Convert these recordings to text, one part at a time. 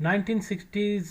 1960s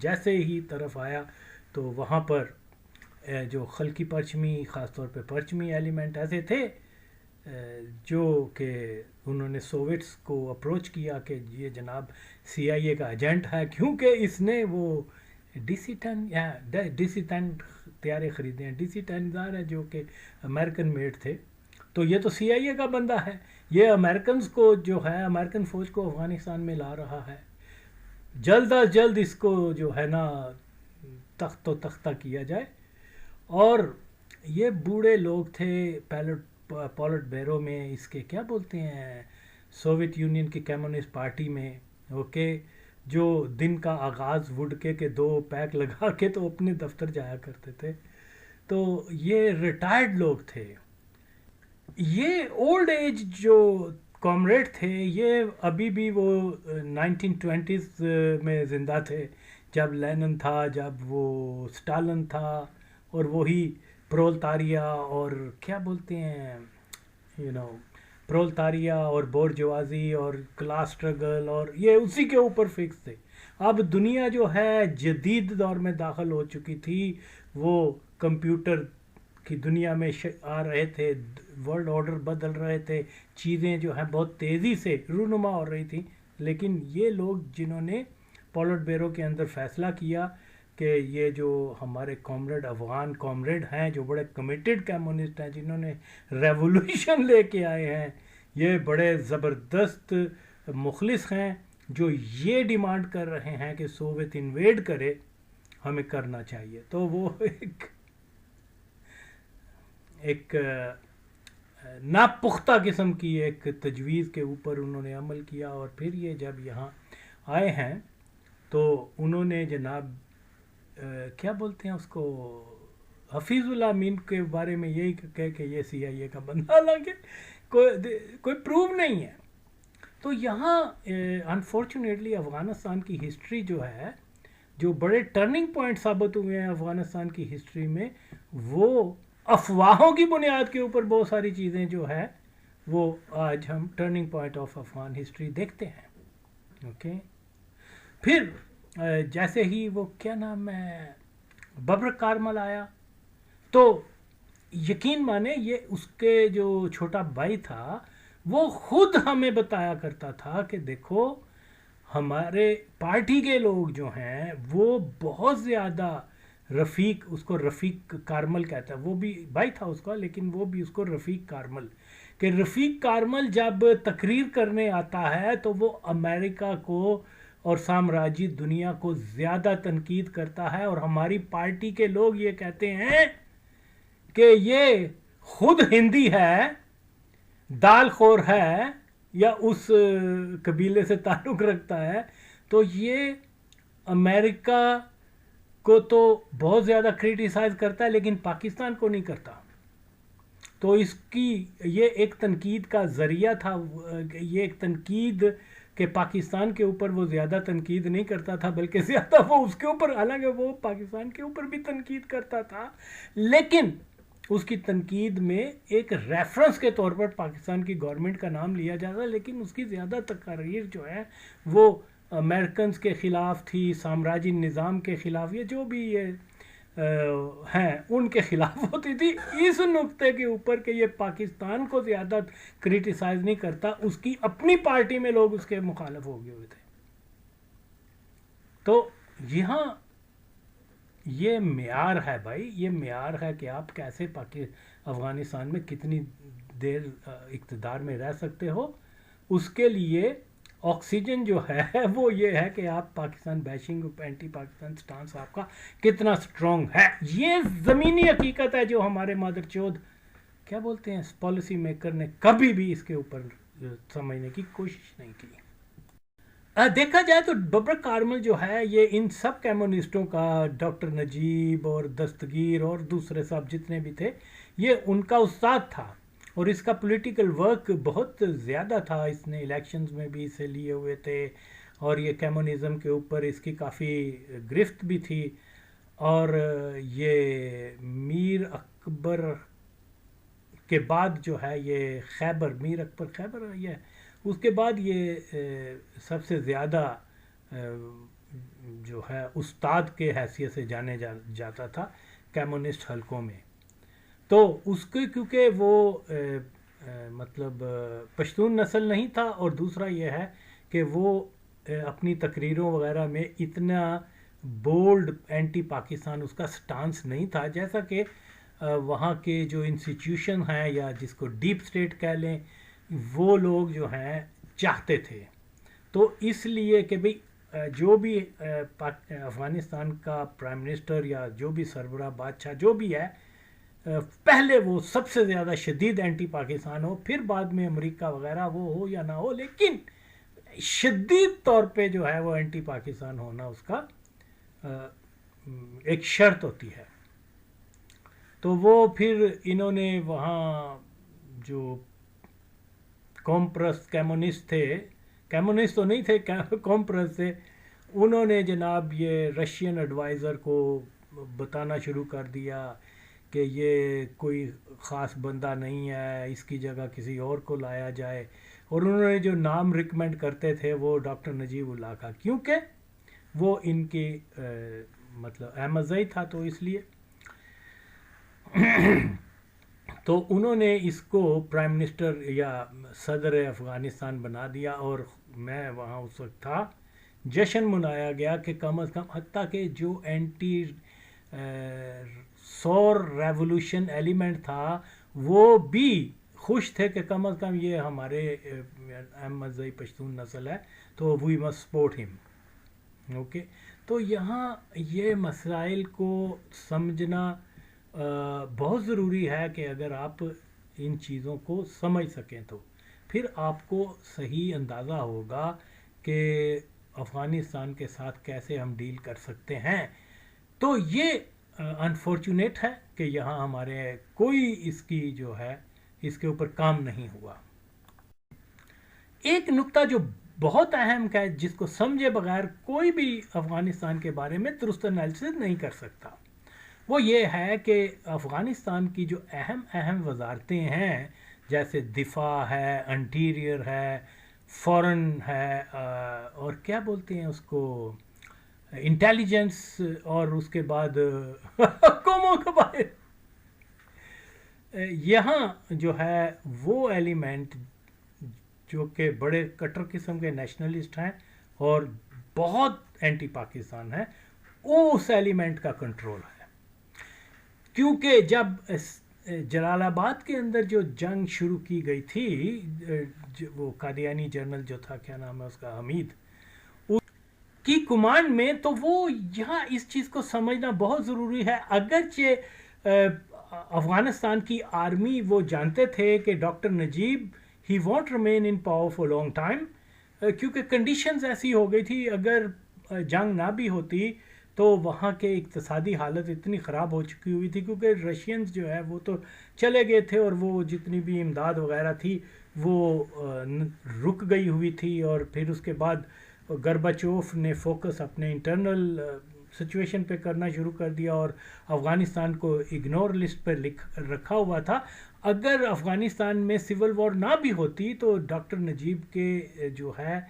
جیسے ہی طرف آیا تو وہاں پر جو خلقی پرچمی، خاص طور پہ پرچمی ایلیمنٹ ایسے تھے جو کہ انہوں نے سوویٹس کو اپروچ کیا کہ یہ جناب سی آئی اے کا ایجنٹ ہے، کیونکہ اس نے وہ ڈی سی 10 یا ڈی سی 10 طیارے خریدے ہیں. ڈی سی 10 ظاہر ہے جو کہ امریکن میڈ تھے، تو یہ تو سی آئی اے کا بندہ ہے، یہ امریکنز کو جو ہے امریکن فوج کو افغانستان میں لا رہا ہے، جلد از جلد اس کو جو ہے نا تخت و تختہ کیا جائے. اور یہ بوڑھے لوگ تھے پولٹ بیرو میں، اس کے کیا بولتے ہیں، سوویت یونین کی کمیونسٹ پارٹی میں، اوکے، جو دن کا آغاز وڈکے کے 2 پیک لگا کے تو اپنے دفتر جایا کرتے تھے. تو یہ ریٹائرڈ لوگ تھے. یہ اولڈ ایج جو کامریڈ تھے یہ ابھی بھی وہ 1920s میں زندہ تھے، جب لینن تھا، جب وہ سٹالن تھا، اور وہی پرولتاریا اور کیا بولتے ہیں پرولتاریا اور بورجوازی اور کلاس سٹرگل، اور یہ اسی کے اوپر فکس تھے. اب دنیا جو ہے جدید دور میں داخل ہو چکی تھی، وہ کمپیوٹر کی دنیا میں آ رہے تھے، ورلڈ آرڈر بدل رہے تھے، چیزیں جو ہیں بہت تیزی سے رونما ہو رہی تھیں. لیکن یہ لوگ جنہوں نے پولٹ بیرو کے اندر فیصلہ کیا کہ یہ جو ہمارے کامریڈ افغان کامریڈ ہیں جو بڑے کمیٹڈ کمیونسٹ ہیں، جنہوں نے ریولوشن لے کے آئے ہیں، یہ بڑے زبردست مخلص ہیں، جو یہ ڈیمانڈ کر رہے ہیں کہ سوویت انویڈ کرے، ہمیں کرنا چاہیے. تو وہ ایک ناپختہ قسم کی ایک تجویز کے اوپر انہوں نے عمل کیا. اور پھر یہ جب یہاں آئے ہیں تو انہوں نے جناب کیا بولتے ہیں اس کو، حفیظ اللہ امین کے بارے میں یہی کہہ کہ یہ سی آئی اے کا بندہ، حالانکہ کوئی پروو نہیں ہے. تو یہاں انفارچونیٹلی افغانستان کی ہسٹری جو ہے، جو بڑے ٹرننگ پوائنٹ ثابت ہوئے ہیں افغانستان کی ہسٹری میں، وہ افواہوں کی بنیاد کے اوپر بہت ساری چیزیں جو ہے وہ آج ہم turning point of Afghan history دیکھتے ہیں. اوکے، پھر جیسے ہی وہ کیا نام ہے ببرک کارمل آیا، تو یقین مانے یہ اس کے جو چھوٹا بھائی تھا وہ خود ہمیں بتایا کرتا تھا کہ دیکھو ہمارے پارٹی کے لوگ جو ہیں وہ بہت زیادہ رفیق، اس کو رفیق کارمل کہتا ہے، وہ بھی بھائی تھا اس کا لیکن وہ بھی اس کو رفیق کارمل، کہ رفیق کارمل جب تقریر کرنے آتا ہے تو وہ امریکہ کو اور سامراجی دنیا کو زیادہ تنقید کرتا ہے، اور ہماری پارٹی کے لوگ یہ کہتے ہیں کہ یہ خود ہندی ہے، دال خور ہے، یا اس قبیلے سے تعلق رکھتا ہے، تو یہ امریکہ کو تو بہت زیادہ کریٹیسائز کرتا ہے لیکن پاکستان کو نہیں کرتا. تو اس کی یہ ایک تنقید کا ذریعہ تھا، یہ ایک تنقید کہ پاکستان کے اوپر وہ زیادہ تنقید نہیں کرتا تھا بلکہ زیادہ وہ اس کے اوپر، حالانکہ وہ پاکستان کے اوپر بھی تنقید کرتا تھا، لیکن اس کی تنقید میں ایک ریفرنس کے طور پر پاکستان کی گورنمنٹ کا نام لیا جاتا ہے، لیکن اس کی زیادہ تقاریر جو ہے وہ امریکنز کے خلاف تھی، سامراجی نظام کے خلاف، یہ جو بھی یہ ہیں ان کے خلاف ہوتی تھی، اس نقطے کے اوپر کہ یہ پاکستان کو زیادہ کریٹیسائز نہیں کرتا، اس کی اپنی پارٹی میں لوگ اس کے مخالف ہو گئے ہوئے تھے. تو یہاں یہ معیار ہے بھائی، یہ معیار ہے کہ آپ کیسے افغانستان میں کتنی دیر اقتدار میں رہ سکتے ہو. اس کے لیے آکسیجن جو ہے وہ یہ ہے کہ آپ Pakistan bashing, anti Pakistan stance آپ کا کتنا سٹرونگ ہے. یہ زمینی حقیقت ہے جو ہمارے مادر چود کیا بولتے ہیں پالیسی میکر نے کبھی بھی اس کے اوپر سمجھنے کی کوشش نہیں کی. دیکھا جائے تو ببرک کارمل جو ہے یہ ان سب کمیونسٹوں کا، ڈاکٹر نجیب اور دستگیر اور دوسرے سب جتنے بھی تھے، یہ ان کا استاد تھا، اور اس کا پولیٹیکل ورک بہت زیادہ تھا. اس نے الیکشنز میں بھی اسے لیے ہوئے تھے، اور یہ کمیونزم کے اوپر اس کی کافی گرفت بھی تھی. اور یہ میر اکبر کے بعد جو ہے یہ خیبر، میر اکبر خیبر، یہ اس کے بعد یہ سب سے زیادہ جو ہے استاد کے حیثیت سے جانے جاتا تھا کمیونسٹ حلقوں میں. تو اس کے کیونکہ وہ مطلب پشتون نسل نہیں تھا، اور دوسرا یہ ہے کہ وہ اپنی تقریروں وغیرہ میں اتنا بولڈ اینٹی پاکستان اس کا سٹانس نہیں تھا جیسا کہ وہاں کے جو انسٹیٹیوشن ہیں یا جس کو ڈیپ اسٹیٹ کہہ لیں وہ لوگ جو ہیں چاہتے تھے. تو اس لیے کہ بھئی جو بھی افغانستان کا پرائم منسٹر یا جو بھی سربراہ بادشاہ جو بھی ہے، پہلے وہ سب سے زیادہ شدید اینٹی پاکستان ہو، پھر بعد میں امریکہ وغیرہ وہ ہو یا نہ ہو، لیکن شدید طور پہ جو ہے وہ اینٹی پاکستان ہونا اس کا ایک شرط ہوتی ہے. تو وہ پھر انہوں نے وہاں جو قوم پرست کمیونسٹ تھے، کمیونسٹ تو نہیں تھے، قوم پرست تھے، انہوں نے جناب یہ رشین ایڈوائزر کو بتانا شروع کر دیا کہ یہ کوئی خاص بندہ نہیں ہے، اس کی جگہ کسی اور کو لایا جائے. اور انہوں نے جو نام ریکمینڈ کرتے تھے وہ ڈاکٹر نجیب اللہ کا، کیونکہ وہ ان کی مطلب احمدزئی تھا، تو اس لیے تو انہوں نے اس کو پرائم منسٹر یا صدر افغانستان بنا دیا. اور میں وہاں اس وقت تھا، جشن منایا گیا کہ کم از کم، حتیٰ کہ جو اینٹی سور ریولوشن ایلیمنٹ تھا وہ بھی خوش تھے کہ کم از کم یہ ہمارے احمدزئی پشتون نسل ہے تو وی مسٹ سپورٹ ہم. اوکے، تو یہاں یہ مسائل کو سمجھنا بہت ضروری ہے کہ اگر آپ ان چیزوں کو سمجھ سکیں تو پھر آپ کو صحیح اندازہ ہوگا کہ افغانستان کے ساتھ کیسے ہم ڈیل کر سکتے ہیں. تو یہ انفارچونیٹ ہے کہ یہاں ہمارے کوئی اس کی جو ہے اس کے اوپر کام نہیں ہوا. ایک نکتہ جو بہت اہم ہے جس کو سمجھے بغیر کوئی بھی افغانستان کے بارے میں درست انالیسس نہیں کر سکتا، وہ یہ ہے کہ افغانستان کی جو اہم وزارتیں ہیں جیسے دفاع ہے، انٹیریئر ہے، فورن ہے، اور کیا بولتے ہیں اس کو، انٹیلیجنس، اور اس کے بعد قوموں کے بارے، یہاں جو ہے وہ ایلیمنٹ جو کہ بڑے کٹر قسم کے نیشنلسٹ ہیں اور بہت اینٹی پاکستان ہیں، اس ایلیمنٹ کا کنٹرول ہے. کیونکہ جب جلال آباد کے اندر جو جنگ شروع کی گئی تھی، وہ قادیانی جنرل جو تھا، کیا نام ہے اس کا، حمید، کی کمانڈ میں، تو وہ یہاں اس چیز کو سمجھنا بہت ضروری ہے. اگرچہ افغانستان کی آرمی وہ جانتے تھے کہ doctor Najib he want remain in power for long time, کیونکہ کنڈیشنز ایسی ہو گئی تھی، اگر جنگ نہ بھی ہوتی تو وہاں کے اقتصادی حالت اتنی خراب ہو چکی ہوئی تھی، کیونکہ رشینز جو ہے وہ تو چلے گئے تھے اور وہ جتنی بھی امداد وغیرہ تھی وہ رک گئی ہوئی تھی. اور پھر اس کے بعد گرباچوف نے فوکس اپنے انٹرنل سچویشن پہ کرنا شروع کر دیا اور افغانستان کو اگنور لسٹ پہ رکھا ہوا تھا. اگر افغانستان میں سول وار نہ بھی ہوتی تو ڈاکٹر نجیب کے جو ہے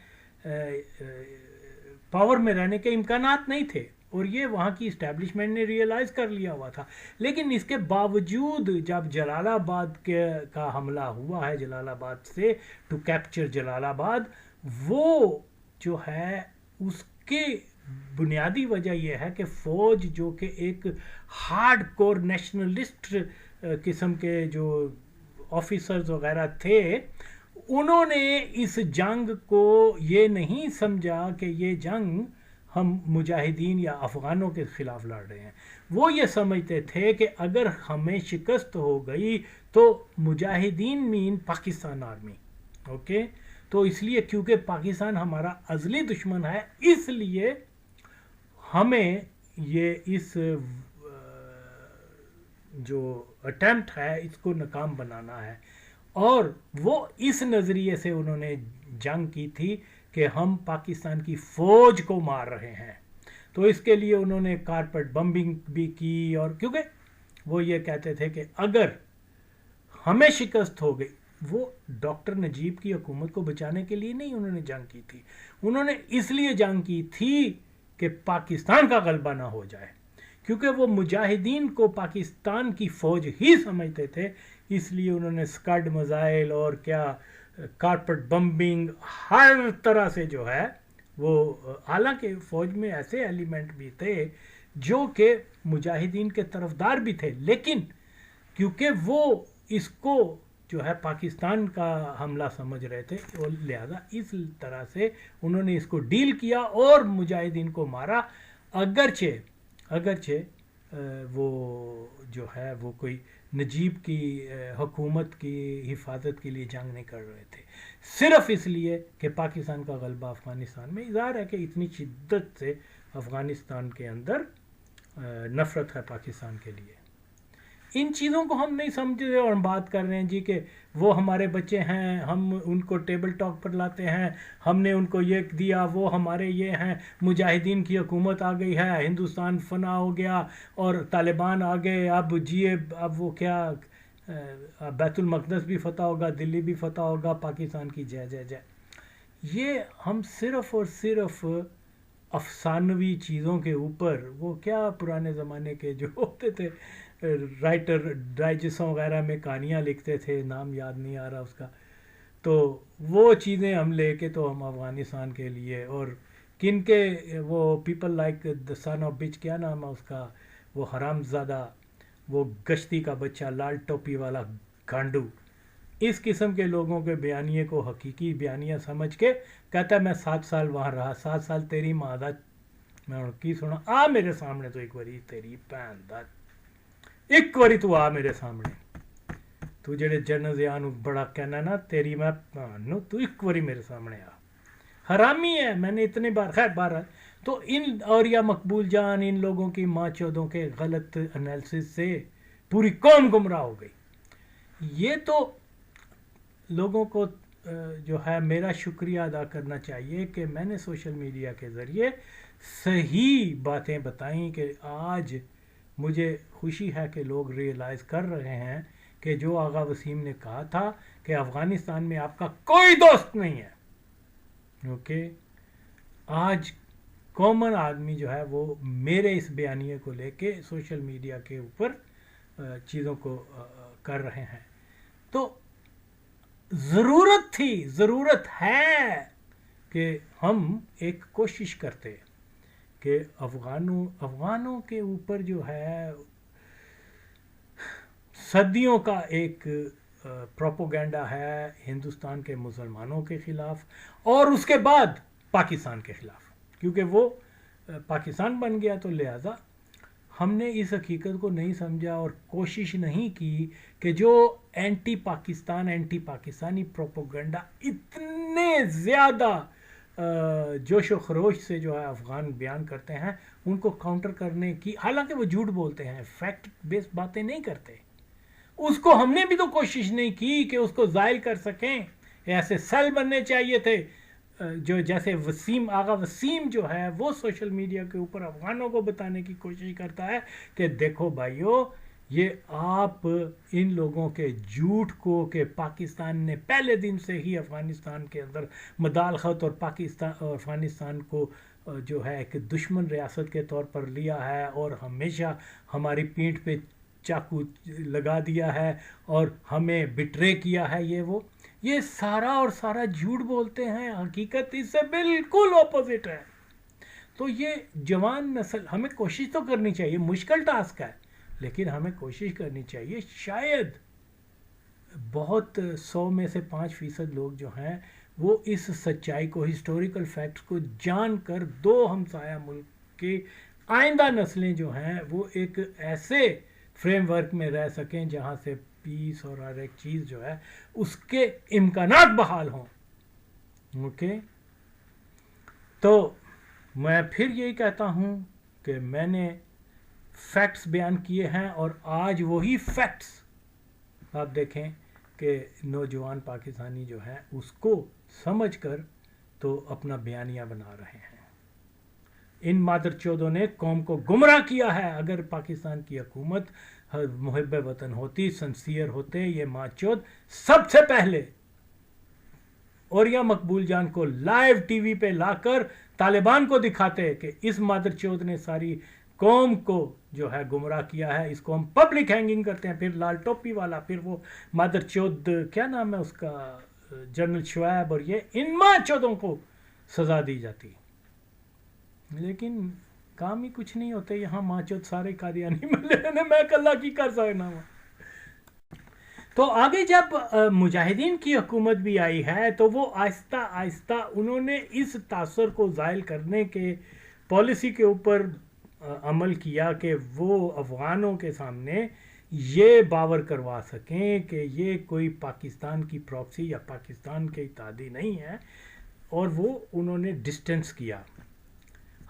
پاور میں رہنے کے امکانات نہیں تھے، اور یہ وہاں کی اسٹیبلشمنٹ نے ریئلائز کر لیا ہوا تھا. لیکن اس کے باوجود جب جلال آباد کا حملہ ہوا ہے، جلال آباد سے ٹو کیپچر جلال آباد، وہ جو ہے اس کے بنیادی وجہ یہ ہے کہ فوج جو کہ ایک ہارڈ کور نیشنلسٹ قسم کے جو آفیسرز وغیرہ تھے، انہوں نے اس جنگ کو یہ نہیں سمجھا کہ یہ جنگ ہم مجاہدین یا افغانوں کے خلاف لڑ رہے ہیں. وہ یہ سمجھتے تھے کہ اگر ہمیں شکست ہو گئی تو مجاہدین مین پاکستان آرمی. اوکے، تو اس لیے کیونکہ پاکستان ہمارا ازلی دشمن ہے، اس لیے ہمیں یہ اس جو اٹیمپٹ ہے اس کو ناکام بنانا ہے. اور وہ اس نظریے سے انہوں نے جنگ کی تھی کہ ہم پاکستان کی فوج کو مار رہے ہیں. تو اس کے لیے انہوں نے کارپیٹ بمبنگ بھی کی، اور کیونکہ وہ یہ کہتے تھے کہ اگر ہمیں شکست ہو گئی، وہ ڈاکٹر نجیب کی حکومت کو بچانے کے لیے نہیں انہوں نے جنگ کی تھی، انہوں نے اس لیے جنگ کی تھی کہ پاکستان کا غلبہ نہ ہو جائے، کیونکہ وہ مجاہدین کو پاکستان کی فوج ہی سمجھتے تھے، اس لیے انہوں نے اسکڈ میزائل اور کیا کارپٹ بمبنگ ہر طرح سے جو ہے وہ، حالانکہ فوج میں ایسے ایلیمنٹ بھی تھے جو کہ مجاہدین کے طرفدار بھی تھے، لیکن کیونکہ وہ اس کو جو ہے پاکستان کا حملہ سمجھ رہے تھے، اور لہذا اس طرح سے انہوں نے اس کو ڈیل کیا اور مجاہدین کو مارا، اگرچہ وہ جو ہے وہ کوئی نجیب کی حکومت کی حفاظت کے لیے جنگ نہیں کر رہے تھے، صرف اس لیے کہ پاکستان کا غلبہ افغانستان میں، ظاہر ہے کہ اتنی شدت سے افغانستان کے اندر نفرت ہے پاکستان کے لیے۔ ان چیزوں کو ہم نہیں سمجھتے اور ہم بات کر رہے ہیں جی کہ وہ ہمارے بچے ہیں، ہم ان کو ٹیبل ٹاک پر لاتے ہیں، ہم نے ان کو یہ دیا، وہ ہمارے یہ ہیں، مجاہدین کی حکومت آ گئی ہے، ہندوستان فنا ہو گیا اور طالبان آ گئے، اب اب وہ کیا بیت المقدس بھی فتح ہوگا، دلی بھی فتح ہوگا، پاکستان کی جے جے جے۔ یہ ہم صرف اور صرف افسانوی چیزوں کے اوپر، وہ کیا پرانے زمانے کے جو ہوتے تھے رائٹر ڈائجسٹوں وغیرہ میں کہانیاں لکھتے تھے، نام یاد نہیں آ رہا اس کا، تو وہ چیزیں ہم لے کے تو ہم افغانستان کے لیے، اور کن کے وہ people like the son of bitch, کیا نام ہے اس کا، وہ حرام زادہ، وہ گشتی کا بچہ، لال ٹوپی والا گانڈو، اس قسم کے لوگوں کے بیانیے کو حقیقی بیانیہ سمجھ کے کہتا ہے میں 7 سال وہاں رہا، 7 سال تیری ماں دا میں کی سنا، آ میرے سامنے تو ایک باری تیری بہن دا، ایک باری تو آ میرے سامنے، تو جڑے جنرل ضیاء نو بڑا کہنا نا تیری میں نو، تو ایک باری میرے سامنے آ، حرامی ہے، میں نے اتنے بار، خیر بہرحال، تو ان اور یا مقبول جان، ان لوگوں کی ماں چودوں کے غلط انالیسس سے پوری قوم گمراہ ہو گئی۔ یہ تو لوگوں کو جو ہے میرا شکریہ ادا کرنا چاہیے کہ میں نے سوشل میڈیا کے ذریعے صحیح باتیں بتائیں، کہ آج مجھے خوشی ہے کہ لوگ ریئلائز کر رہے ہیں کہ جو آغا وسیم نے کہا تھا کہ افغانستان میں آپ کا کوئی دوست نہیں ہے، اوکے، آج کامن آدمی جو ہے وہ میرے اس بیانیے کو لے کے سوشل میڈیا کے اوپر چیزوں کو کر رہے ہیں۔ تو ضرورت ہے کہ ہم ایک کوشش کرتے کہ افغانوں کے اوپر جو ہے صدیوں کا ایک پروپوگنڈا ہے ہندوستان کے مسلمانوں کے خلاف اور اس کے بعد پاکستان کے خلاف، کیونکہ وہ پاکستان بن گیا تو لہٰذا ہم نے اس حقیقت کو نہیں سمجھا اور کوشش نہیں کی کہ جو اینٹی پاکستانی پروپوگنڈا اتنے زیادہ جوش و خروش سے جو ہے افغان بیان کرتے ہیں ان کو کاؤنٹر کرنے کی، حالانکہ وہ جھوٹ بولتے ہیں، فیکٹ بیس باتیں نہیں کرتے، اس کو ہم نے بھی تو کوشش نہیں کی کہ اس کو زائل کر سکیں، ایسے سیل بننے چاہیے تھے جو جیسے آغا وسیم جو ہے وہ سوشل میڈیا کے اوپر افغانوں کو بتانے کی کوشش کرتا ہے کہ دیکھو بھائیو، یہ آپ ان لوگوں کے جھوٹ کو کہ پاکستان نے پہلے دن سے ہی افغانستان کے اندر مداخلت اور افغانستان کو جو ہے ایک دشمن ریاست کے طور پر لیا ہے اور ہمیشہ ہماری پیٹھ پہ چاقو لگا دیا ہے اور ہمیں بٹرے کیا ہے، یہ سارا اور سارا جھوٹ بولتے ہیں، حقیقت اس سے بالکل اپوزٹ ہے۔ تو یہ جوان نسل، ہمیں کوشش تو کرنی چاہیے، مشکل ٹاسک ہے لیکن ہمیں کوشش کرنی چاہیے، شاید بہت 100 میں سے 5% لوگ جو ہیں وہ اس سچائی کو، ہسٹوریکل فیکٹس کو جان کر دو ہمسایہ ملک کی آئندہ نسلیں جو ہیں وہ ایک ایسے فریم ورک میں رہ سکیں جہاں سے پیس اور ہر ایک چیز جو ہے اس کے امکانات بحال ہوں، اوکے۔ تو میں پھر یہی کہتا ہوں کہ میں نے فیکٹس بیان کیے ہیں اور آج وہی فیکٹس آپ دیکھیں کہ نوجوان پاکستانی جو ہیں اس کو سمجھ کر تو اپنا بیانیہ بنا رہے ہیں۔ ان مادر چودوں نے قوم کو گمراہ کیا ہے، اگر پاکستان کی حکومت محب وطن ہوتی، سنسیئر ہوتے، یہ ماں چود سب سے پہلے اوریہ مقبول جان کو لائیو ٹی وی پہ لا کر طالبان کو دکھاتے کہ اس مادر چود نے ساری قوم کو جو ہے گمراہ کیا ہے، اس کو ہم پبلک ہینگنگ کرتے ہیں، پھر لال ٹوپی والا، پھر وہ مادر چود کیا نام ہے اس کا، جنرل شعیب، اور یہ ان ماں چودوں کو سزا دی جاتی. لیکن کام ہی کچھ نہیں ہوتے یہاں، ماں چود سارے قادیانی ملے میں کلّا کی کر سکنا ہوں. تو آگے جب مجاہدین کی حکومت بھی آئی ہے تو وہ آہستہ آہستہ انہوں نے اس تاثر کو زائل کرنے کے پالیسی کے اوپر عمل کیا کہ وہ افغانوں کے سامنے یہ باور کروا سکیں کہ یہ کوئی پاکستان کی پراکسی یا پاکستان کے اتحادی نہیں ہے، اور وہ انہوں نے ڈسٹنس کیا.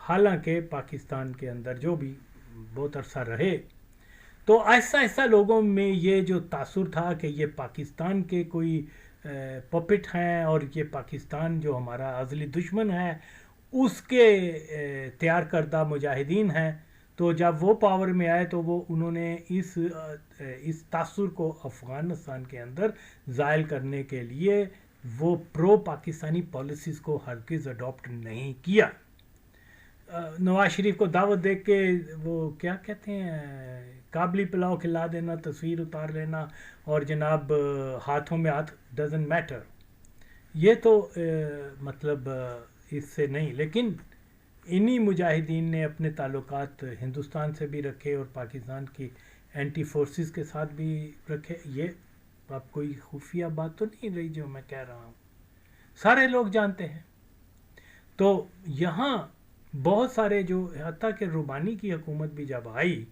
حالانکہ پاکستان کے اندر جو بھی بہت عرصہ رہے تو آہستہ آہستہ لوگوں میں یہ جو تاثر تھا کہ یہ پاکستان کے کوئی پپٹ ہیں، اور یہ پاکستان جو ہمارا ازلی دشمن ہے اس کے تیار کردہ مجاہدین ہیں. تو جب وہ پاور میں آئے تو وہ انہوں نے اس تاثر کو افغانستان کے اندر زائل کرنے کے لیے وہ پرو پاکستانی پالیسیز کو ہرگز اڈاپٹ نہیں کیا. نواز شریف کو دعوت دے کے وہ کیا کہتے ہیں، کابلی پلاؤ کھلا دینا، تصویر اتار لینا، اور جناب ہاتھوں میں ہاتھ ڈزنٹ میٹر، یہ تو مطلب اس سے نہیں. لیکن انہی مجاہدین نے اپنے تعلقات ہندوستان سے بھی رکھے اور پاکستان کی اینٹی فورسز کے ساتھ بھی رکھے. یہ اب کوئی خفیہ بات تو نہیں رہی جو میں کہہ رہا ہوں، سارے لوگ جانتے ہیں. تو یہاں بہت سارے جو حتیٰ کہ روبانی کی حکومت بھی جب آئی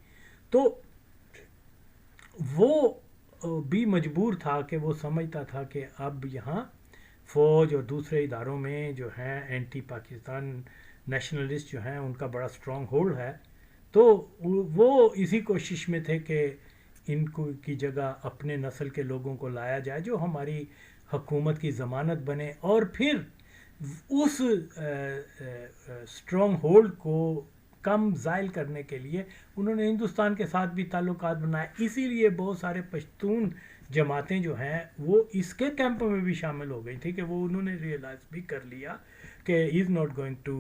تو وہ بھی مجبور تھا کہ وہ سمجھتا تھا کہ اب یہاں فوج اور دوسرے اداروں میں جو ہیں اینٹی پاکستان نیشنلسٹ جو ہیں ان کا بڑا سٹرونگ ہولڈ ہے. تو وہ اسی کوشش میں تھے کہ ان کو کی جگہ اپنے نسل کے لوگوں کو لایا جائے جو ہماری حکومت کی ضمانت بنے، اور پھر اس سٹرونگ ہولڈ کو کم زائل کرنے کے لیے انہوں نے ہندوستان کے ساتھ بھی تعلقات بنائے. اسی لیے بہت سارے پشتون جماعتیں جو ہیں وہ اس کے کیمپوں میں بھی شامل ہو گئی تھی کہ وہ انہوں نے ریئلائز بھی کر لیا کہ he is not going to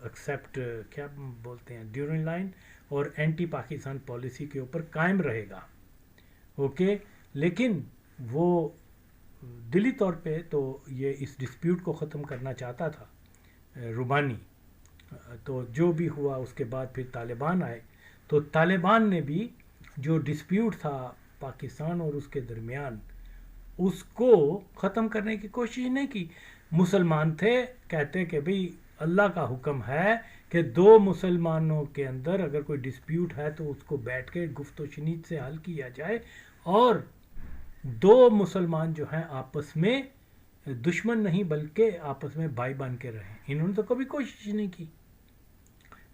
accept کیا بولتے ہیں ڈیورنگ لائن، اور اینٹی پاکستان پالیسی کے اوپر قائم رہے گا. اوکے، لیکن وہ دلی طور پہ تو یہ اس ڈسپیوٹ کو ختم کرنا چاہتا تھا روبانی. تو جو بھی ہوا اس کے بعد پھر طالبان آئے تو طالبان نے بھی جو ڈسپیوٹ تھا پاکستان اور اس کے درمیان اس کو ختم کرنے کی کوشش نہیں کی. مسلمان تھے، کہتے کہ بھئی اللہ کا حکم ہے کہ دو مسلمانوں کے اندر اگر کوئی ڈسپیوٹ ہے تو اس کو بیٹھ کے گفت و شنید سے حل کیا جائے، اور دو مسلمان جو ہیں آپس میں دشمن نہیں بلکہ آپس میں بھائی بن کے رہیں. انہوں نے تو کبھی کوشش نہیں کی.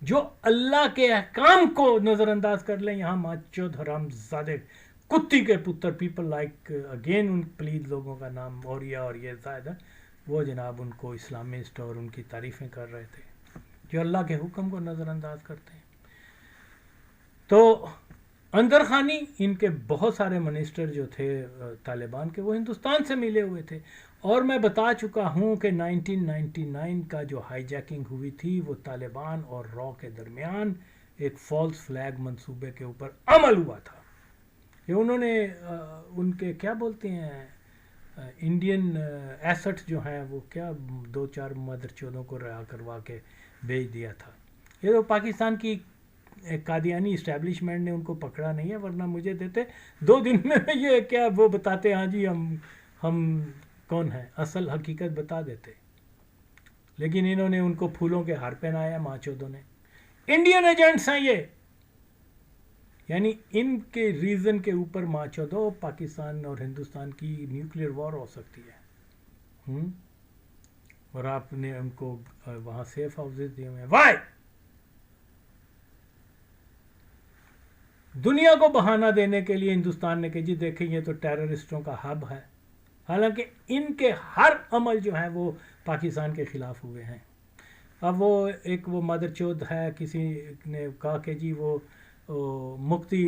جو اللہ کے احکام کو نظر انداز کر لیں، یہاں ماچود حرام زادے کتی کے پتر، people like again in please لوگوں کا نام اوریہ اور یہ زائد ہے، وہ جناب ان کو اسلامسٹ اور ان کی تعریفیں کر رہے تھے جو اللہ کے حکم کو نظر انداز کرتے ہیں. تو اندر خانی ان کے بہت سارے منسٹر جو تھے طالبان کے وہ ہندوستان سے ملے ہوئے تھے. اور میں بتا چکا ہوں کہ 1999 کا جو ہائی جیکنگ ہوئی تھی وہ طالبان اور را کے درمیان ایک فالس فلیگ منصوبے کے اوپر عمل ہوا تھا. یہ انہوں نے ان کے کیا بولتے ہیں انڈین ایسٹ جو ہیں وہ کیا 2-4 مدر چودوں کو رہا کروا کے بھیج دیا تھا. یہ تو پاکستان کی قادیانی اسٹیبلشمنٹ نے ان کو پکڑا نہیں ہے، ورنہ مجھے دیتے 2 دن میں یہ کیا وہ بتاتے ہاں جی ہم کون ہیں، اصل حقیقت بتا دیتے. لیکن انہوں نے ان کو پھولوں کے ہار پہنایا ماں چودوں نے. انڈین ایجنٹس ہیں یہ، یعنی ان کے ریزن کے اوپر ماں چودوں پاکستان اور ہندوستان کی نیوکلیئر وار ہو سکتی ہے. اور آپ نے ان کو وہاں سیف ہاؤسز دیے ہوئے ہیں. وائی دنیا کو بہانہ دینے کے لیے ہندوستان نے کہ جی دیکھیں یہ تو ٹیررسٹوں کا ہب ہے، حالانکہ ان کے ہر عمل جو ہیں وہ پاکستان کے خلاف ہوئے ہیں. اب وہ ایک وہ مدر چود ہے، کسی نے کہا کہ جی وہ مفتی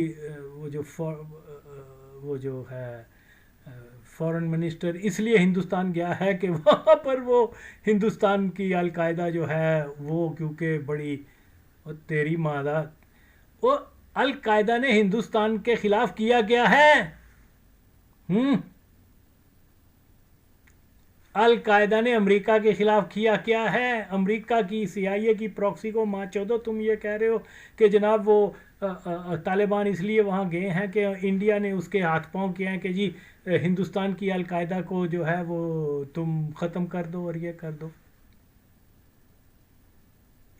وہ جو ہے فورن منسٹر اس لیے ہندوستان گیا ہے کہ وہاں پر وہ ہندوستان کی القاعدہ جو ہے وہ کیونکہ بڑی تیری مادہ وہ القاعدہ نے ہندوستان کے خلاف کیا گیا ہے. القاعدہ نے امریکہ کے خلاف کیا ہے. امریکہ کی CIA کی پراکسی کو ماں چودو تم یہ کہہ رہے ہو کہ جناب وہ طالبان اس لیے وہاں گئے ہیں کہ انڈیا نے اس کے ہاتھ پاؤں کیے ہیں کہ جی ہندوستان کی القاعدہ کو جو ہے وہ تم ختم کر دو اور یہ کر دو.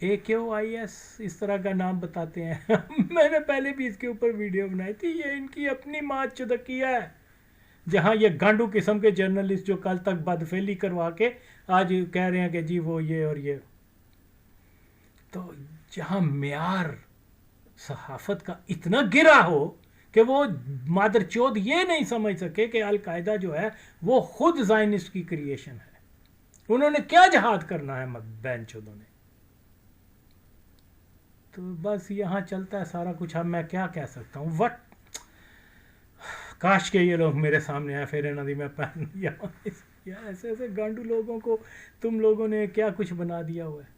AQIS اس طرح کا نام بتاتے ہیں. میں نے پہلے بھی اس کے اوپر ویڈیو بنائی تھی. یہ ان کی اپنی ماں چودکیا ہے جہاں یہ گانڈو قسم کے جرنلسٹ جو کل تک بدفعلی کروا کے آج کہہ رہے ہیں کہ جی وہ یہ اور یہ. تو جہاں معیار صحافت کا اتنا گرا ہو کہ وہ مادر چود یہ نہیں سمجھ سکے کہ القاعدہ جو ہے وہ خود زائنسٹ کی کریشن ہے. انہوں نے کیا جہاد کرنا ہے بین چودوں نے. تو بس یہاں چلتا ہے سارا کچھ. اب میں کیا کہہ سکتا ہوں. کاش کہ یہ لوگ میرے سامنے آئے پھر ندی میں پہن ایسے ایسے گانڈو لوگوں کو تم لوگوں نے کیا کچھ بنا دیا ہوا ہے.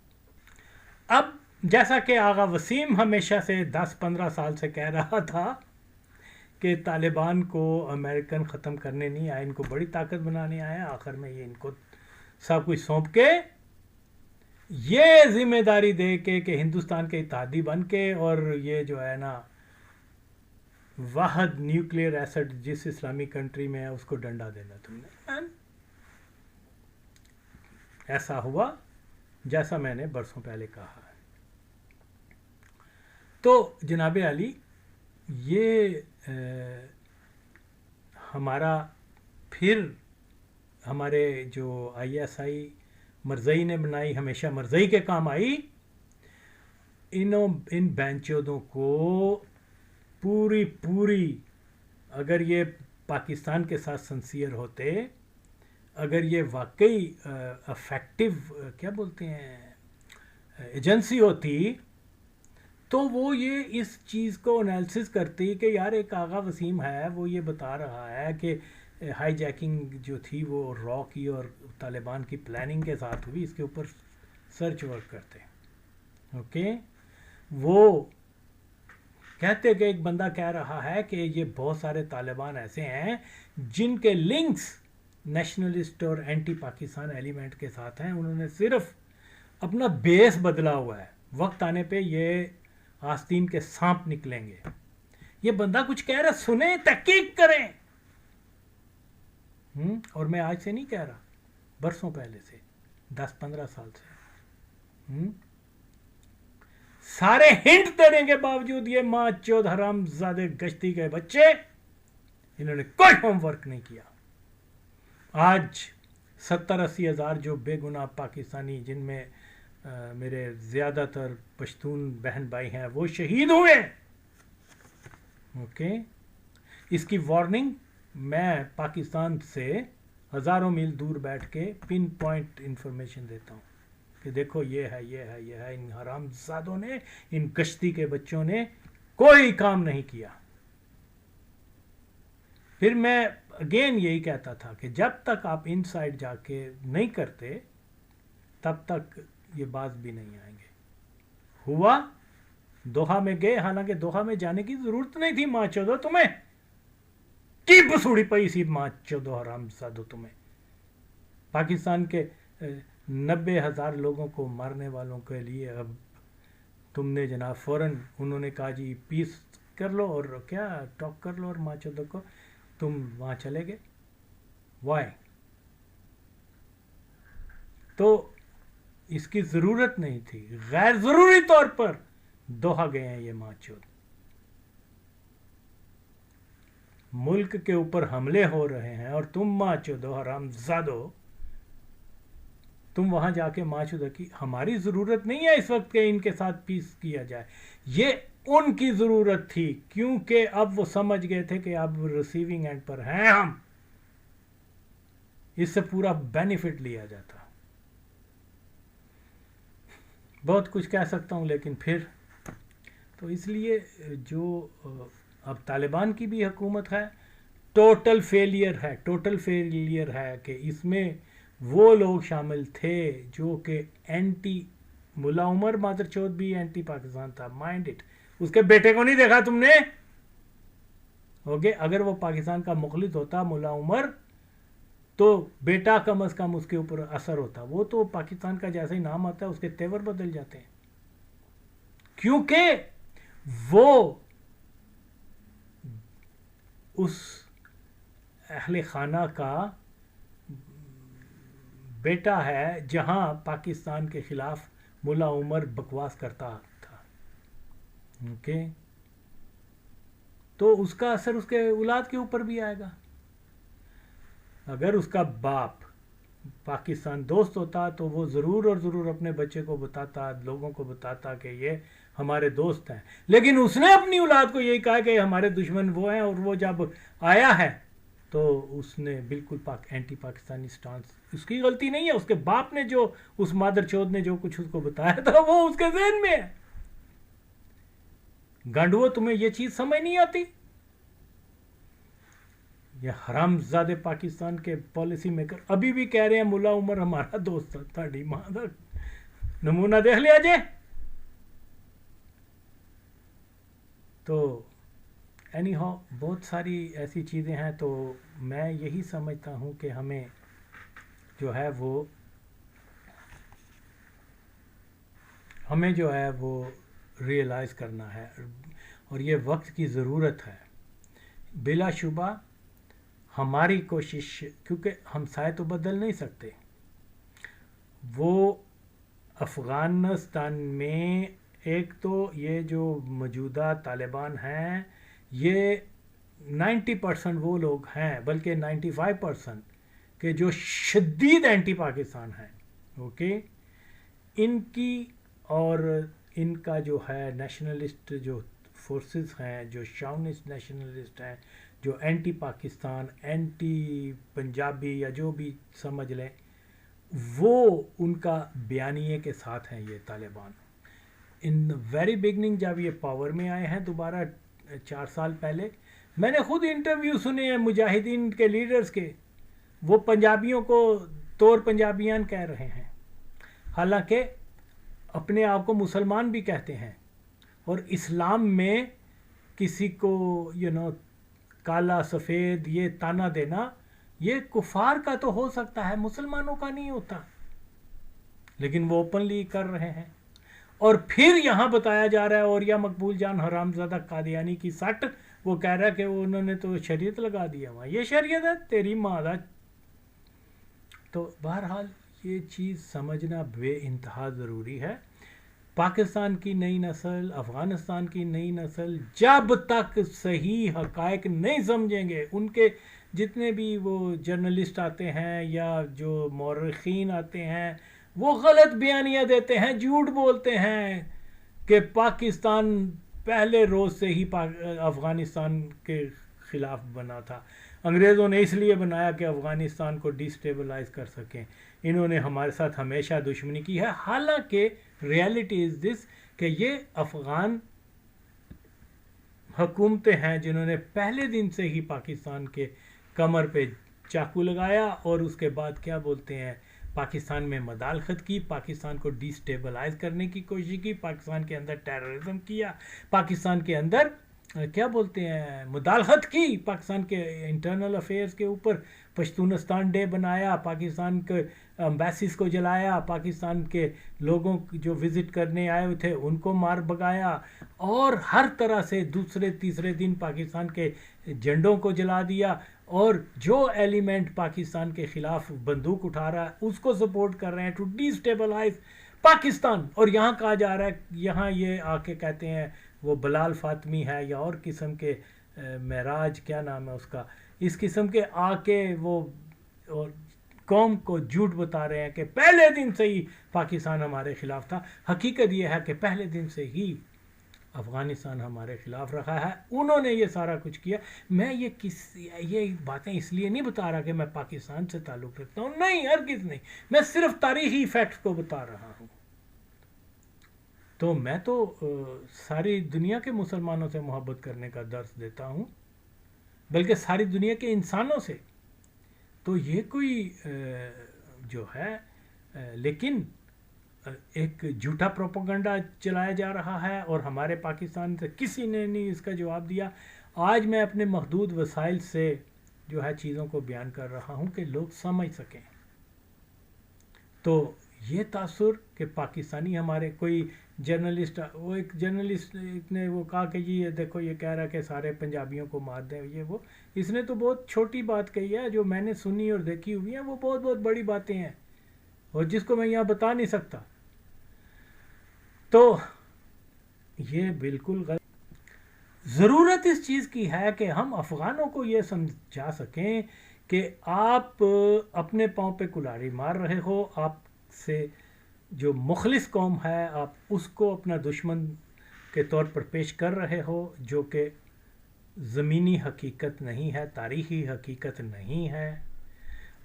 اب جیسا کہ آغا وسیم ہمیشہ سے 10-15 سال سے کہہ رہا تھا کہ طالبان کو امریکن ختم کرنے نہیں آئے, ان کو بڑی طاقت بنانے آئے, آخر میں یہ ان کو سب کچھ سونپ کے یہ ذمہ داری دے کے کہ ہندوستان کے اتحادی بن کے اور یہ جو ہے نا واحد نیوکلیئر ایسڈ جس اسلامی کنٹری میں ہے اس کو ڈنڈا دینا تم نے. ایسا ہوا جیسا میں نے برسوں پہلے کہا ہے. تو جناب علی یہ ہمارا پھر ہمارے جو ISI مرزئی نے بنائی ہمیشہ مرزئی کے کام آئی. ان بینچودوں کو پوری اگر یہ پاکستان کے ساتھ سنسیئر ہوتے, اگر یہ واقعی افیکٹو کیا بولتے ہیں ایجنسی ہوتی, تو وہ یہ اس چیز کو انالیسس کرتی کہ یار ایک آغا وسیم ہے وہ یہ بتا رہا ہے کہ ہائی جیکنگ جو تھی وہ را کی اور طالبان کی پلاننگ کے ساتھ ہوئی, اس کے اوپر سرچ ورک کرتے. اوکے, وہ کہتے کہ ایک بندہ کہہ رہا ہے کہ یہ بہت سارے طالبان ایسے ہیں جن کے لنکس نیشنلسٹ اور اینٹی پاکستان ایلیمنٹ کے ساتھ ہیں, انہوں نے صرف اپنا بیس بدلا ہوا ہے, وقت آنے پہ یہ آستین کے سانپ نکلیں گے. یہ بندہ کچھ کہہ رہا, سنیں, تحقیق کریں. اور میں آج سے نہیں کہہ رہا, برسوں پہلے سے 10-15 سال سے. سارے ہنٹ دینے کے باوجود یہ ماں چود حرام زادے گشتی کے بچے انہوں نے کوئی ہوم ورک نہیں کیا. آج 70-80 ہزار جو بے گناہ پاکستانی جن میں میرے زیادہ تر پشتون بہن بھائی ہیں وہ شہید ہوئے. اوکے, اس کی وارننگ میں پاکستان سے ہزاروں میل دور بیٹھ کے پن پوائنٹ انفارمیشن دیتا ہوں کہ دیکھو یہ ہے. ان حرام زادوں نے, ان کشتی کے بچوں نے کوئی کام نہیں کیا. پھر میں اگین یہی کہتا تھا کہ جب تک آپ ان سائڈ جا کے نہیں کرتے تب تک یہ باز بھی نہیں آئیں گے. ہوا دوحہ میں گئے, حالانکہ دوحہ میں جانے کی ضرورت نہیں تھی. ماں چودو تمہیں کی بسوڑی پئی سی, ماں چودو حرام زادو تمہیں. پاکستان کے 90,000 لوگوں کو مارنے والوں کے لیے اب تم نے جناب فوراً انہوں نے کہا جی پیس کر لو اور کیا ٹاک کر لو, اور ماں چودو کو تم وہاں چلے گئے. وائی؟ تو اس کی ضرورت نہیں تھی. غیر ضروری طور پر دوحہ گئے ہیں یہ ماں چود. ملک کے اوپر حملے ہو رہے ہیں اور تم ماں چودو حرام زادو تم وہاں جا کے ماں چودہ کی. ہماری ضرورت نہیں ہے اس وقت کہ ان کے ساتھ پیس کیا جائے, یہ ان کی ضرورت تھی کیونکہ اب وہ سمجھ گئے تھے کہ اب ریسیونگ اینڈ پر ہیں ہم, اس سے پورا بینیفٹ لیا جاتا. بہت کچھ کہہ سکتا ہوں لیکن پھر تو اس لیے جو اب طالبان کی بھی حکومت ہے ٹوٹل فیلئر ہے کہ اس میں وہ لوگ شامل تھے جو کہ اینٹی ملا عمر مادر چودھ بھی اینٹی پاکستان تھا، مائنڈ اٹ. اس کے بیٹے کو نہیں دیکھا تم نے؟ اوکے، اگر وہ پاکستان کا مخلص ہوتا ملا عمر تو بیٹا کم از کم اس کے اوپر اثر ہوتا. وہ تو پاکستان کا جیسا ہی نام آتا ہے اس کے تیور بدل جاتے ہیں، کیونکہ وہ اس اہل خانہ کا بیٹا ہے جہاں پاکستان کے خلاف ملا عمر بکواس کرتا تھا. اوکے، تو اس کا اثر اس کے اولاد کے اوپر بھی آئے گا. اگر اس کا باپ پاکستان دوست ہوتا تو وہ ضرور اور ضرور اپنے بچے کو بتاتا، لوگوں کو بتاتا کہ یہ ہمارے دوست ہیں. لیکن اس نے اپنی اولاد کو یہی کہا کہ ہمارے دشمن وہ ہیں، اور وہ جب آیا ہے تو اس نے بالکل اینٹی پاکستانی سٹانس. اس کی غلطی نہیں ہے، اس کے باپ نے جو اس مادر چودھ نے جو کچھ اس کو بتایا تھا وہ اس کے ذہن میں ہے. گانڈو، تمہیں یہ چیز سمجھ نہیں آتی؟ یہ حرام زادے پاکستان کے پالیسی میکر ابھی بھی کہہ رہے ہیں ملا عمر ہمارا دوست تھا. تھاڑی ماں دا نمونہ دیکھ لیا جے. تو اینی ہاؤ بہت ساری ایسی چیزیں ہیں. تو میں یہی سمجھتا ہوں کہ ہمیں جو ہے وہ ریئلائز کرنا ہے، اور یہ وقت کی ضرورت ہے. بلا شبہ ہماری کوشش، کیونکہ ہم سائے تو بدل نہیں سکتے. وہ افغانستان میں ایک تو یہ جو موجودہ طالبان ہیں یہ 90% وہ لوگ ہیں، بلکہ 95% کہ جو شدید اینٹی پاکستان ہیں. اوکے، ان کی اور ان کا جو ہے نیشنلسٹ جو فورسز ہیں، جو شاونسٹ نیشنلسٹ ہیں، جو اینٹی پاکستان، اینٹی پنجابی یا جو بھی سمجھ لیں، وہ ان کا بیانیے کے ساتھ ہیں یہ طالبان. ان ویری بگننگ جب یہ پاور میں آئے ہیں دوبارہ 4 سال پہلے، میں نے خود انٹرویو سنے ہیں مجاہدین کے لیڈرز کے، وہ پنجابیوں کو طور پنجابیان کہہ رہے ہیں، حالانکہ اپنے آپ کو مسلمان بھی کہتے ہیں. اور اسلام میں کسی کو کالا سفید یہ تانا دینا یہ کفار کا تو ہو سکتا ہے، مسلمانوں کا نہیں ہوتا. لیکن وہ اوپنلی کر رہے ہیں. اور پھر یہاں بتایا جا رہا ہے، اور یا مقبول جان حرامزادہ قادیانی کی سٹ، وہ کہہ رہا ہے کہ انہوں نے تو شریعت لگا دیا وہاں. یہ شریعت ہے تیری ماں دا. تو بہرحال یہ چیز سمجھنا بے انتہا ضروری ہے. پاکستان کی نئی نسل، افغانستان کی نئی نسل جب تک صحیح حقائق نہیں سمجھیں گے، ان کے جتنے بھی وہ جرنلسٹ آتے ہیں یا جو مورخین آتے ہیں وہ غلط بیانیاں دیتے ہیں، جھوٹ بولتے ہیں کہ پاکستان پہلے روز سے ہی افغانستان کے خلاف بنا تھا. انگریزوں نے اس لیے بنایا کہ افغانستان کو ڈیسٹیبلائز کر سکیں. انہوں نے ہمارے ساتھ ہمیشہ دشمنی کی ہے. حالانکہ ریالٹی از دس کہ یہ افغان حکومتیں ہیں جنہوں نے پہلے دن سے ہی پاکستان کے کمر پہ چاقو لگایا، اور اس کے بعد کیا بولتے ہیں پاکستان میں مداخلت کی، پاکستان کو ڈیسٹیبلائز کرنے کی کوشش کی، پاکستان کے اندر ٹیررزم کیا، پاکستان کے اندر کیا بولتے ہیں مداخلت کی، پاکستان کے انٹرنل افیئرز کے اوپر پشتونستان ڈے بنایا، پاکستان کے امبیسیز کو جلایا، پاکستان کے لوگوں جو وزٹ کرنے آئے ہوئے تھے ان کو مار بگایا، اور ہر طرح سے دوسرے تیسرے دن پاکستان کے جھنڈوں کو جلا دیا، اور جو ایلیمنٹ پاکستان کے خلاف بندوق اٹھا رہا ہے اس کو سپورٹ کر رہے ہیں ٹو ڈیسٹیبلائز پاکستان. اور یہاں کہا جا رہا ہے، یہاں یہ آ کے کہتے ہیں وہ بلال فاطمی ہے یا اور قسم کے معراج کیا نام ہے اس کا، اس قسم کے آ کے وہ اور قوم کو جھوٹ بتا رہے ہیں کہ پہلے دن سے ہی پاکستان ہمارے خلاف تھا. حقیقت یہ ہے کہ پہلے دن سے ہی افغانستان ہمارے خلاف رکھا ہے. انہوں نے یہ سارا کچھ کیا. میں یہ باتیں اس لیے نہیں بتا رہا کہ میں پاکستان سے تعلق رکھتا ہوں، نہیں، ہرگز نہیں. میں صرف تاریخی فیکٹس کو بتا رہا ہوں. تو میں تو ساری دنیا کے مسلمانوں سے محبت کرنے کا درس دیتا ہوں، بلکہ ساری دنیا کے انسانوں سے. تو یہ کوئی جو ہے لیکن ایک جھوٹا پروپیگنڈا چلایا جا رہا ہے اور ہمارے پاکستان سے کسی نے نہیں اس کا جواب دیا. آج میں اپنے محدود وسائل سے جو ہے چیزوں کو بیان کر رہا ہوں کہ لوگ سمجھ سکیں. تو یہ تاثر کہ پاکستانی ہمارے کوئی جرنلسٹ، وہ ایک جرنلسٹ نے وہ کہا کہ جی یہ دیکھو یہ کہہ رہا کہ سارے پنجابیوں کو مار دیں یہ وہ. اس نے تو بہت چھوٹی بات کہی ہے، جو میں نے سنی اور دیکھی ہوئی ہیں وہ بہت بہت بڑی باتیں ہیں اور جس کو میں یہاں بتا نہیں سکتا. تو یہ بالکل غلط. ضرورت اس چیز کی ہے کہ ہم افغانوں کو یہ سمجھا سکیں کہ آپ اپنے پاؤں پہ کلہاڑی مار رہے ہو، آپ سے جو مخلص قوم ہے آپ اس کو اپنا دشمن کے طور پر پیش کر رہے ہو، جو کہ زمینی حقیقت نہیں ہے، تاریخی حقیقت نہیں ہے.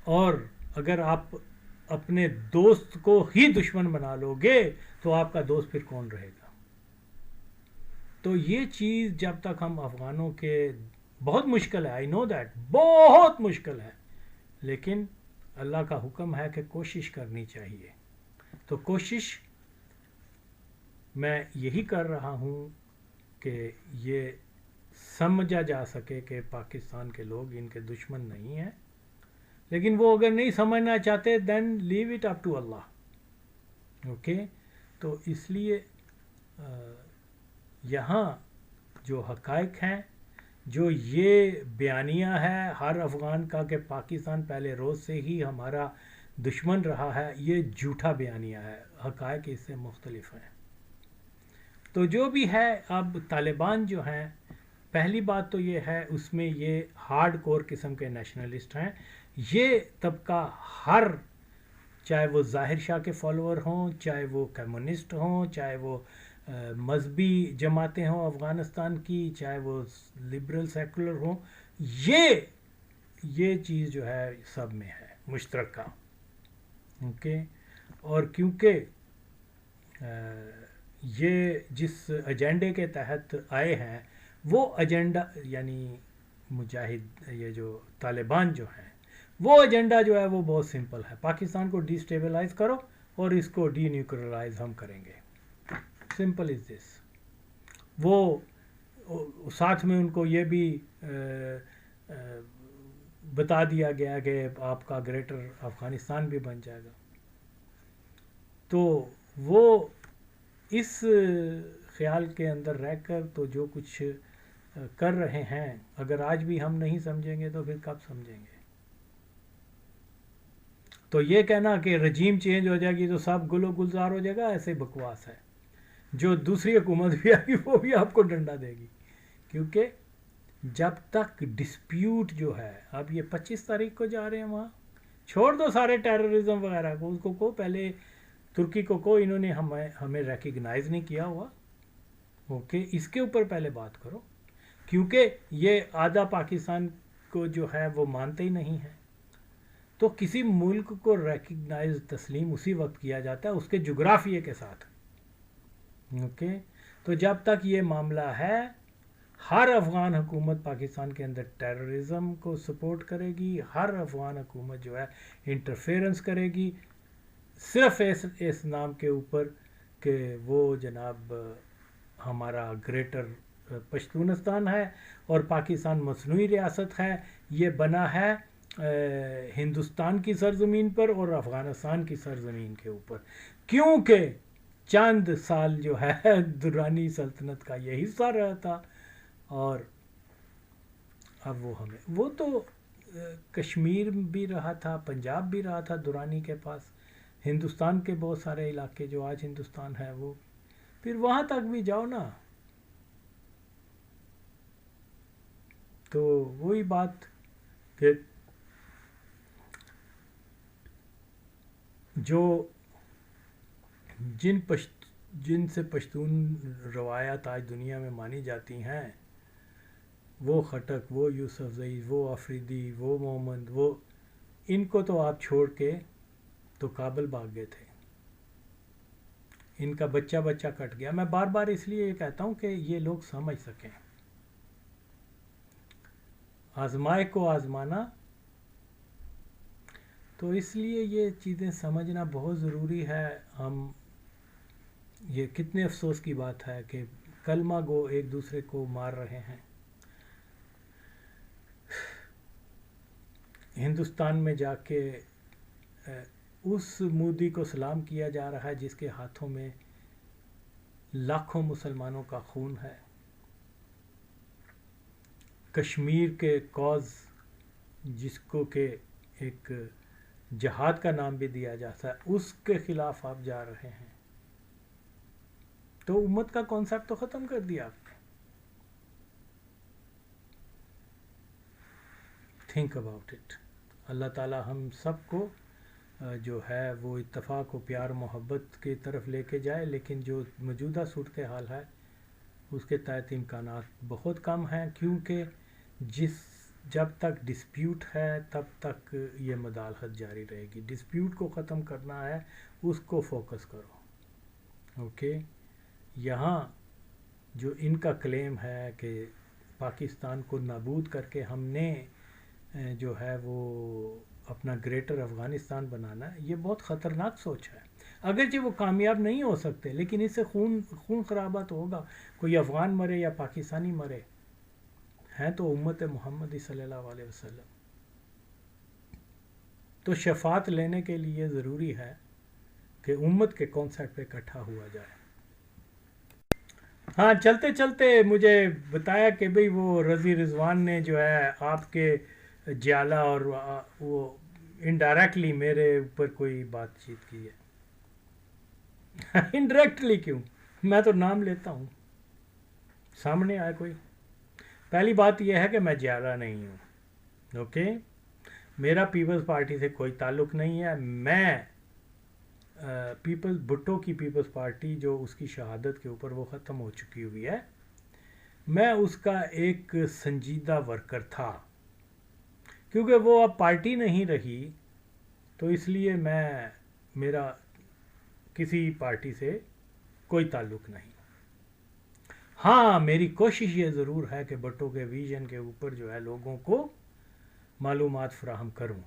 اور اگر آپ اپنے دوست کو ہی دشمن بنا لو گے تو آپ کا دوست پھر کون رہے گا؟ تو یہ چیز جب تک ہم افغانوں کے بہت مشکل ہے، آئی نو دیٹ بہت مشکل ہے، لیکن اللہ کا حکم ہے کہ کوشش کرنی چاہیے. تو کوشش میں یہی کر رہا ہوں کہ یہ سمجھا جا سکے کہ پاکستان کے لوگ ان کے دشمن نہیں ہیں. لیکن وہ اگر نہیں سمجھنا چاہتے then leave it up to Allah. Okay. تو اس لیے یہاں جو حقائق ہیں، جو یہ بیانیہ ہے ہر افغان کا کہ پاکستان پہلے روز سے ہی ہمارا دشمن رہا ہے، یہ جھوٹا بیانیہ ہے. حقائق اس سے مختلف ہیں. تو جو بھی ہے، اب طالبان جو ہیں، پہلی بات تو یہ ہے اس میں یہ ہارڈ کور قسم کے نیشنلسٹ ہیں. یہ طبقہ ہر، چاہے وہ ظاہر شاہ کے فالوور ہوں، چاہے وہ کمیونسٹ ہوں، چاہے وہ مذہبی جماعتیں ہوں افغانستان کی، چاہے وہ لبرل سیکولر ہوں، یہ چیز جو ہے سب میں ہے مشترکہ. اوکے. اور کیونکہ یہ جس ایجنڈے کے تحت آئے ہیں وہ ایجنڈا، یعنی مجاہد یہ جو طالبان جو ہیں، وہ ایجنڈا جو ہے وہ بہت سمپل ہے. پاکستان کو ڈی اسٹیبلائز کرو اور اس کو ڈی نیوکلرائز ہم کریں گے. سمپل از دس. وہ ساتھ میں ان کو یہ بھی بتا دیا گیا کہ آپ کا گریٹر افغانستان بھی بن جائے گا. تو وہ اس خیال کے اندر رہ کر تو جو کچھ کر رہے ہیں، اگر آج بھی ہم نہیں سمجھیں گے تو پھر کب سمجھیں گے؟ تو یہ کہنا کہ رجیم چینج ہو جائے گی تو سب گل و گلزار ہو جائے گا، ایسے بکواس ہے. جو دوسری حکومت بھی آئے گی وہ بھی آپ کو ڈنڈا دے گی. کیونکہ جب تک ڈسپیوٹ جو ہے، اب یہ 25 تاریخ کو جا رہے ہیں وہاں، چھوڑ دو سارے ٹیررزم وغیرہ کو، اس کو پہلے ترکی کو انہوں نے ہمیں ریکگنائز نہیں کیا ہوا. اوکے. اس کے اوپر پہلے بات کرو، کیونکہ یہ آدھا پاکستان کو جو ہے وہ مانتے ہی نہیں ہے. تو کسی ملک کو ریکگنائز تسلیم اسی وقت کیا جاتا ہے اس کے جغرافیے کے ساتھ. اوکے. تو جب تک یہ معاملہ ہے، ہر افغان حکومت پاکستان کے اندر ٹیررزم کو سپورٹ کرے گی، ہر افغان حکومت جو ہے انٹرفیرنس کرے گی، صرف اس نام کے اوپر کہ وہ جناب ہمارا گریٹر پشتونستان ہے اور پاکستان مصنوعی ریاست ہے. یہ بنا ہے ہندوستان کی سرزمین پر اور افغانستان کی سرزمین کے اوپر، کیونکہ چند سال جو ہے درانی سلطنت کا یہ حصہ رہا تھا. اور اب وہ تو کشمیر بھی رہا تھا، پنجاب بھی رہا تھا درانی کے پاس، ہندوستان کے بہت سارے علاقے جو آج ہندوستان ہے وہ، پھر وہاں تک بھی جاؤ نا. تو وہی بات کہ جو جن سے پشتون روایات آج دنیا میں مانی جاتی ہیں، وہ خٹک، وہ یوسف زئی، وہ آفریدی، وہ محمد، وہ ان کو تو آپ چھوڑ کے تو کابل بھاگ گئے تھے. ان کا بچہ کٹ گیا. میں بار بار اس لیے یہ کہتا ہوں کہ یہ لوگ سمجھ سکیں. آزمائے کو آزمانا. تو اس لیے یہ چیزیں سمجھنا بہت ضروری ہے. ہم یہ کتنے افسوس کی بات ہے کہ کلمہ گو ایک دوسرے کو مار رہے ہیں. ہندوستان میں جا کے اس مودی کو سلام کیا جا رہا ہے جس کے ہاتھوں میں لاکھوں مسلمانوں کا خون ہے. کشمیر کے کاز جس کو کہ ایک جہاد کا نام بھی دیا جاتا ہے اس کے خلاف آپ جا رہے ہیں. تو امت کا کانسیپٹ تو ختم کر دیا آپ نے. Think about it. اللہ تعالی ہم سب کو جو ہے وہ اتفاق و پیار محبت کی طرف لے کے جائے. لیکن جو موجودہ صورتحال ہے اس کے تحت امکانات بہت کم ہیں، کیونکہ جب تک ڈسپیوٹ ہے تب تک یہ مداخلت جاری رہے گی. ڈسپیوٹ کو ختم کرنا ہے، اس کو فوکس کرو. اوکے. یہاں جو ان کا کلیم ہے کہ پاکستان کو نابود کر کے ہم نے جو ہے وہ اپنا گریٹر افغانستان بنانا ہے، یہ بہت خطرناک سوچ ہے. اگرچہ وہ کامیاب نہیں ہو سکتے لیکن اس سے خون خرابہ تو ہوگا. کوئی افغان مرے یا پاکستانی مرے، ہیں تو امت محمدی صلی اللہ علیہ وسلم. تو شفاعت لینے کے لیے ضروری ہے کہ امت کے کانسیپٹ پہ اکٹھا ہوا جائے. ہاں، چلتے چلتے مجھے بتایا کہ بھئی وہ رضی رضوان نے جو ہے آپ کے جیالہ اور وہ انڈائریکٹلی میرے اوپر کوئی بات چیت کی ہے. انڈائریکٹلی کیوں؟ میں تو نام لیتا ہوں. سامنے آئے کوئی. پہلی بات یہ ہے کہ میں جیالہ نہیں ہوں. اوکے. میرا پیپلز پارٹی سے کوئی تعلق نہیں ہے. میں بھٹو کی پیپلز پارٹی جو اس کی شہادت کے اوپر وہ ختم ہو چکی ہوئی ہے، میں اس کا ایک سنجیدہ ورکر تھا. کیونکہ وہ اب پارٹی نہیں رہی تو اس لیے میرا کسی پارٹی سے کوئی تعلق نہیں. ہاں، میری کوشش یہ ضرور ہے کہ بھٹو کے ویژن کے اوپر جو ہے لوگوں کو معلومات فراہم کروں.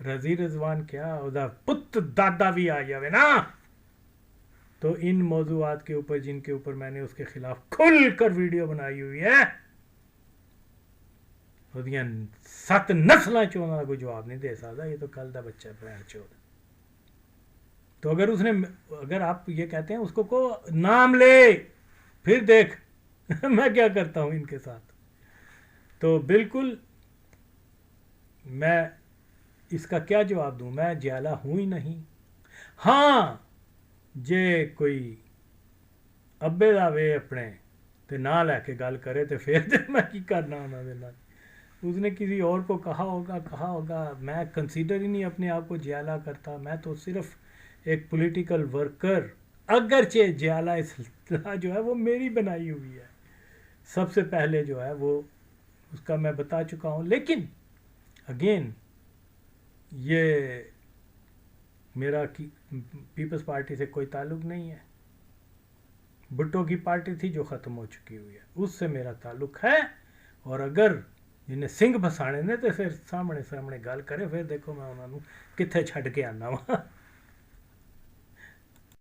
رضی رضوان کیا ادا پت دادا بھی آ جاوے نا، تو ان موضوعات کے اوپر جن کے اوپر میں نے اس کے خلاف کھل کر ویڈیو بنائی ہوئی ہے، ودیاں 7 نسلاں چونا کوئی جواب نہیں دے سکتا. یہ تو کل دا بچہ بہن چود. تو اگر آپ یہ کہتے ہیں اس کو نام لے پھر دیکھ میں کیا کرتا ہوں ان کے ساتھ. تو بالکل میں اس کا کیا جواب دوں؟ میں جیالہ ہوں ہی نہیں. ہاں جے کوئی ابے دا وے اپنے تے نہ لے کے گل کرے تو پھر میں کی کرنا انہوں نے. اس نے کسی اور کو کہا ہوگا. میں کنسیڈر ہی نہیں اپنے آپ کو جیالہ کرتا. میں تو صرف ایک پولیٹیکل ورکر، اگرچہ جیالہ اصطلاح جو ہے وہ میری بنائی ہوئی ہے. سب سے پہلے جو ہے وہ اس کا میں بتا چکا ہوں. لیکن اگین یہ میرا پیپلز پارٹی سے کوئی تعلق نہیں ہے. بھٹو کی پارٹی تھی جو ختم ہو چکی ہوئی ہے، اس سے میرا تعلق ہے. اور اگر جنہیں سنگھ بسانے نے تو پھر سامنے گل کرے، پھر دیکھو میں انہوں کتنے چھڈ کے آنا وا.